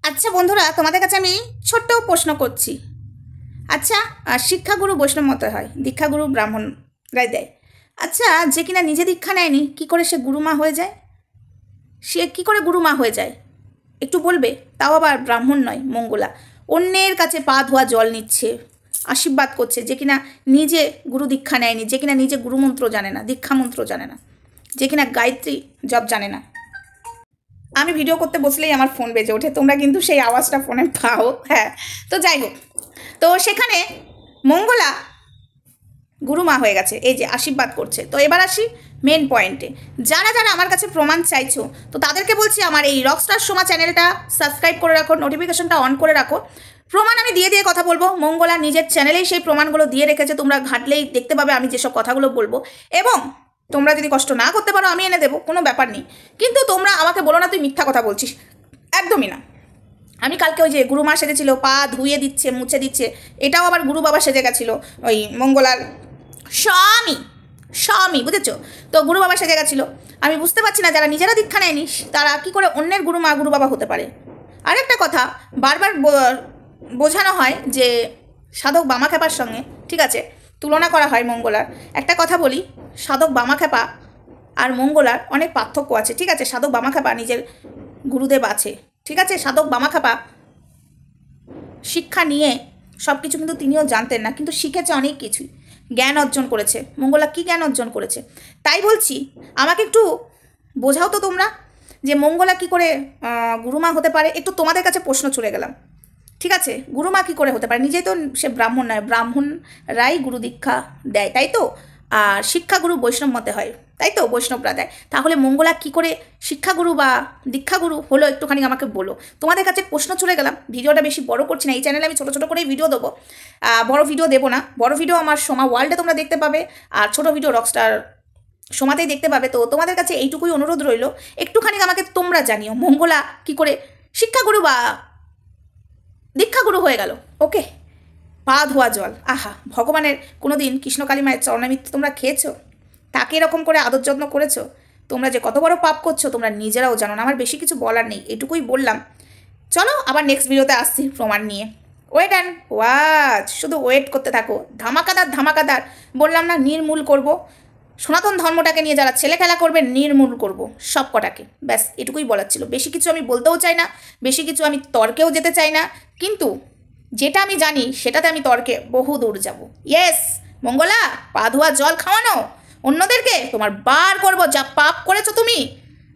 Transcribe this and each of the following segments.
আচ্ছা বন্ধুরা, তোমাদের কাছে আমি ছোট্ট প্রশ্ন করছি। আচ্ছা, শিক্ষাগুরু বৈষ্ণব মতে হয়, দীক্ষাগুরু ব্রাহ্মণরাই দেয়। আচ্ছা, যে কিনা নিজে দীক্ষা নেয়নি, কি করে সে গুরুমা হয়ে যায়? সে কি করে গুরুমা হয়ে যায় একটু বলবে? তাও আবার ব্রাহ্মণ নয়, মঙ্গলা। অন্যের কাছে পা ধোয়া জল নিচ্ছে, আশীর্বাদ করছে, যে কিনা নিজে গুরু দীক্ষা নেয়নি, যে কিনা নিজে গুরুমন্ত্র জানে না, দীক্ষা মন্ত্র জানে না, যে কিনা গায়ত্রী জপ জানে না। আমি ভিডিও করতে বসলেই আমার ফোন বেজে ওঠে, তোমরা কিন্তু সেই আওয়াজটা ফোনে পাও। হ্যাঁ, তো যাই হোক, তো সেখানে মঙ্গলা গুরুমা হয়ে গেছে, এই যে আশীর্বাদ করছে। তো এবার আসি মেন পয়েন্টে। যারা যারা আমার কাছে প্রমাণ চাইছো, তো তাদেরকে বলছি আমার এই রকস্টার সোমা চ্যানেলটা সাবস্ক্রাইব করে রাখো, নোটিফিকেশনটা অন করে রাখো। প্রমাণ আমি দিয়ে দিয়ে কথা বলবো। মঙ্গলা নিজের চ্যানেলেই সেই প্রমাণগুলো দিয়ে রেখেছে, তোমরা ঘাটলেই দেখতে পাবে আমি যেসব কথাগুলো বলবো। এবং তোমরা যদি কষ্ট না করতে পারো আমি এনে দেবো, কোনো ব্যাপার নেই। কিন্তু তোমরা আমাকে বলো না তুই মিথ্যা কথা বলছিস, একদমই না। আমি কালকে ওই যে গুরুমা সেজেছিল, পা ধুয়ে দিচ্ছে, মুছে দিচ্ছে, এটাও আবার গুরু বাবা সেজে গেছিলো, ওই মঙ্গলার স্বামী স্বামী, বুঝেছো? তো গুরু বাবা সেজে গেছিলো। আমি বুঝতে পারছি না যারা নিজেরা দীক্ষা নেয়নি তারা কি করে অন্যের গুরুমা গুরু বাবা হতে পারে। আরেকটা কথা বারবার বোঝানো হয় যে সাধক বামাখ্যাপার সঙ্গে, ঠিক আছে, তুলনা করা হয় মঙ্গলার। একটা কথা বলি, সাধক বামাখ্যাপা আর মঙ্গলার অনেক পার্থক্য আছে, ঠিক আছে? সাধক বামাখ্যাপা নিজের গুরুদেব আছে, ঠিক আছে? সাধক বামাখ্যাপা শিক্ষা নিয়ে সব কিছু কিন্তু তিনিও জানতেন না, কিন্তু শিখেছে অনেক কিছুই, জ্ঞান অর্জন করেছে। মঙ্গলা কী জ্ঞান অর্জন করেছে? তাই বলছি আমাকে একটু বোঝাও তো তোমরা, যে মঙ্গলা কী করে গুরুমা হতে পারে। একটু তোমাদের কাছে প্রশ্ন ছুড়ে গেলাম, ঠিক আছে? গুরুমা কী করে হতে পারে? নিজেই তো সে ব্রাহ্মণ নয়, ব্রাহ্মণরাই গুরু দীক্ষা দেয়, তাই তো? আর শিক্ষাগুরু বৈষ্ণব মতে হয়, তাই তো? বৈষ্ণবরা দেয়। তাহলে মঙ্গলা কী করে শিক্ষাগুরু বা দীক্ষাগুরু হলো, একটুখানি আমাকে বলো। তোমাদের কাছে প্রশ্ন চলে গেলাম। ভিডিওটা বেশি বড় করছি না, এই চ্যানেলে আমি ছোটো ছোটো করেই ভিডিও দেবো, বড় ভিডিও দেবো না। বড় ভিডিও আমার সোমা ওয়ার্ল্ডে তোমরা দেখতে পাবে, আর ছোটো ভিডিও রকস্টার সোমাতেই দেখতে পাবে। তো তোমাদের কাছে এইটুকুই অনুরোধ রইল, একটুখানি আমাকে তোমরা জানিও মঙ্গলা কী করে শিক্ষাগুরু বা দীক্ষাগুরু হয়ে গেল। ওকে, পা ধোয়া জল, আহা, ভগবানের কোনো দিন কৃষ্ণকালী মায়ের চরণামৃত্যু তোমরা খেয়েছো? তাকে এরকম করে আদর যত্ন করেছো? তোমরা যে কত বড় পাপ করছো তোমরা নিজেরাও জানো না। আমার বেশি কিছু বলার নেই, এটুকুই বললাম। চলো আবার নেক্সট ভিডিওতে আসছি প্রমাণ নিয়ে। ওয়েট অ্যান্ড ওয়াচ, শুধু ওয়েট করতে থাকো। ধামাকাদার ধামাকাদার বললাম না, নির্মূল করব। সনাতন ধর্মটাকে নিয়ে যারা ছেলে খেলা করবে নির্মূল করব সব কটাকে। ব্যাস এটুকুই বলার ছিল, বেশি কিছু আমি বলতেও চাই না, বেশি কিছু আমি তর্কেও যেতে চাই না। কিন্তু যেটা আমি জানি সেটাতে আমি তর্কে বহু দূর যাব। ইয়েস মঙ্গলা, পা ধোয়া জল খাওয়ানো অন্যদেরকে তোমার বার করবো, যা পাপ করেছো তুমি।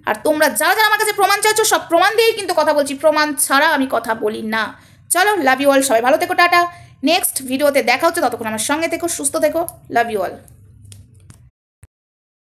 আর তোমরা যারা যারা আমার কাছে প্রমাণ চাইছো সব প্রমাণ দিয়েই কিন্তু কথা বলছি, প্রমাণ ছাড়া আমি কথা বলি না। চলো, লাভ ইউ অল, সবাই ভালো থেকো, টাটা। নেক্সট ভিডিওতে দেখা হচ্ছে, ততক্ষণ আমার সঙ্গে থেকো, সুস্থ থেকো, লাভ ইউ অল।